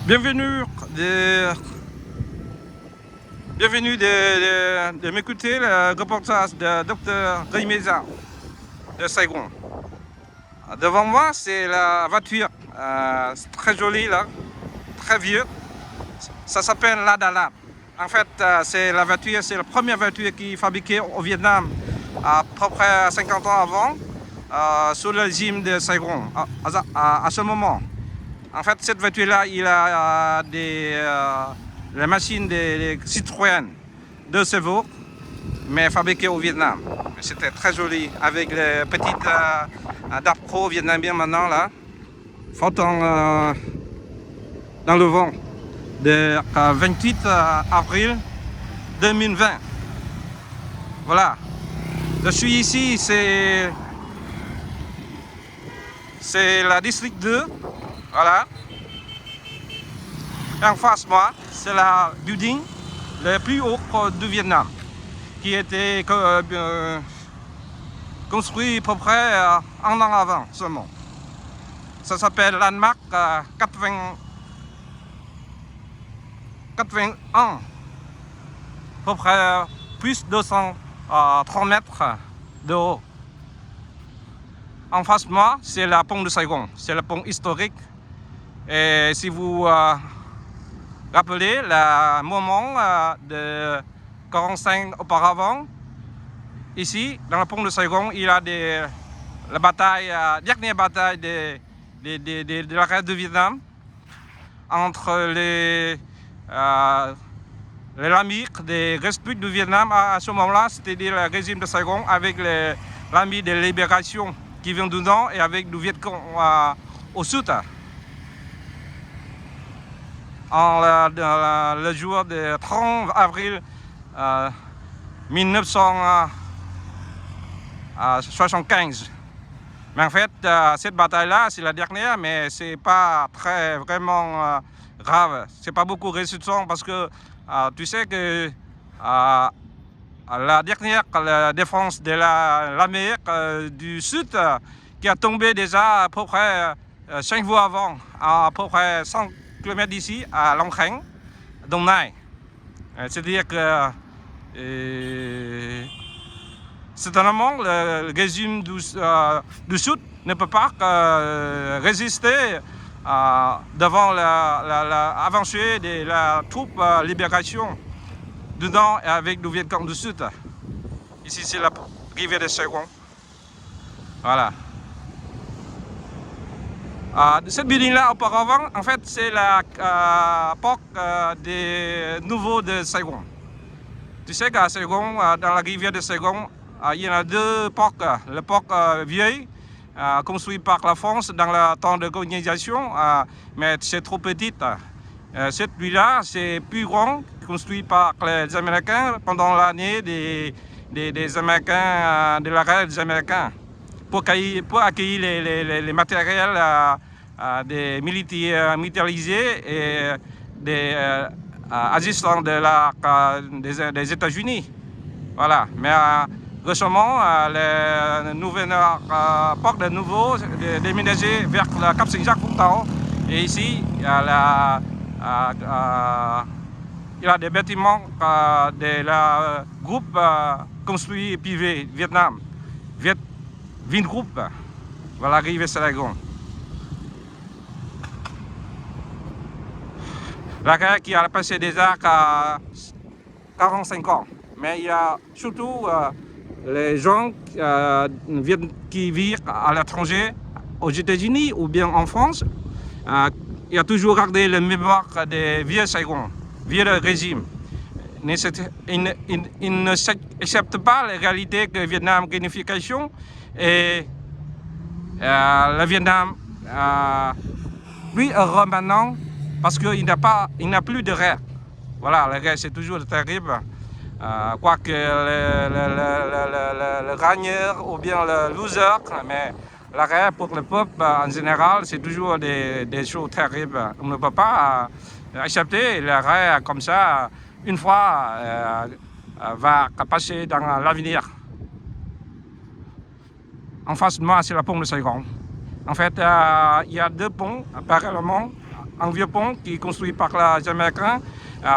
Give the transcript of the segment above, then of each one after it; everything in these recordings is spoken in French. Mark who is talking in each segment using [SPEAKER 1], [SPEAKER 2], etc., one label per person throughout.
[SPEAKER 1] Bienvenue de m'écouter le reportage de Dr Gaimeza de Saigon. Devant moi, c'est la voiture, c'est très joli là, très vieux. Ça s'appelle l'Adalab. En fait, c'est la première voiture qui est fabriquée au Vietnam à peu près 50 ans avant, sous le régime de Saigon, à ce moment. En fait, cette voiture-là, il a les machines des Citroën 2 chevaux, mais fabriquées au Vietnam. C'était très joli, avec les petites DAF Pro vietnamiens maintenant, là, flottant dans le vent, de 28 avril 2020. Voilà. Je suis ici, c'est la district 2. Voilà. Et en face de moi, c'est la building le plus haut du Vietnam, qui a été construit à peu près un an avant seulement. Ça s'appelle Landmark 81, à peu près plus de 230 mètres de haut. En face de moi, c'est le pont de Saigon, c'est le pont historique. Et si vous rappelez le moment de 45 auparavant, ici, dans le pont de Saigon, il y a la bataille, dernière bataille de la guerre du Vietnam entre l'ami des républiques du Vietnam à ce moment-là, c'est-à-dire le régime de Saigon avec l'ami de libération qui vient du nord et avec le Viet Cong au sud. Le jour du 30 avril 1975. Mais en fait, cette bataille-là, c'est la dernière, mais c'est pas vraiment grave. C'est pas beaucoup résistant parce que tu sais que la dernière défense de l'Amérique du Sud qui a tombé déjà à peu près 5 jours avant, à peu près 100 km d'ici, à Long Khánh, Đồng Nai. C'est-à-dire que certainement le régime du Sud ne peut pas résister devant l'avancée de la troupe libération du Nord et avec le Viet Cong du Sud. Ici, c'est la rivière de Saigon. Voilà. Cette building-là, auparavant, en fait, c'est la porte des nouveaux de Saigon. Tu sais qu'à Saigon, dans la rivière de Saigon, il y en a deux portes. Le port vieille, construit par la France dans le temps de colonisation, mais c'est trop petite. Cette nuit-là, c'est plus grand, construit par les Américains pendant l'année des Américains, de la guerre des Américains, pour accueillir les matériels des militarisés et des assistants des États-Unis. Voilà. Mais récemment, les nouvelles portes de nouveau déménagé vers le Cap Saint-Jacques-Vũng-Tàu. Et ici, il y a des bâtiments de la groupe construit privé Vietnam, Vingroup, voilà, rivière Saigon. La guerre qui a passé déjà 45 ans, mais il y a surtout les gens qui vivent à l'étranger, aux États-Unis ou bien en France. Il a toujours gardé la mémoire des vieux Saigon, vieux régime. Il n'accepte pas la réalité que le Vietnam réunification et le Vietnam plus heureux maintenant parce qu'il n'a plus de rêve. Voilà, le rêve c'est toujours terrible. Quoique le gagneur ou bien le loser, mais la guerre pour le peuple en général, c'est toujours des choses terribles. On ne peut pas accepter la guerre comme ça, une fois, va passer dans l'avenir. En face de moi, c'est le pont de Saigon. En fait, il y a deux ponts parallèlement un vieux pont qui est construit par les Américains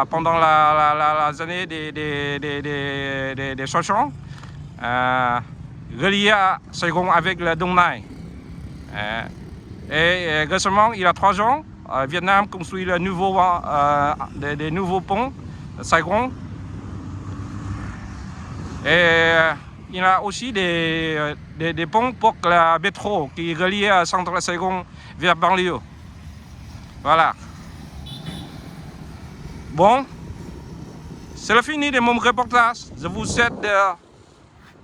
[SPEAKER 1] pendant les années des 60, relié à Saigon avec le Dong Nai. Et récemment, il y a 3 ans, Vietnam construit des nouveaux ponts de Saigon. Et il y a aussi des ponts pour le métro qui est relié à centre de Saigon vers banlieue. Voilà. Bon, c'est le fini de mon reportage. Je vous souhaite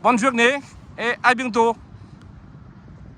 [SPEAKER 1] bonne journée et à bientôt.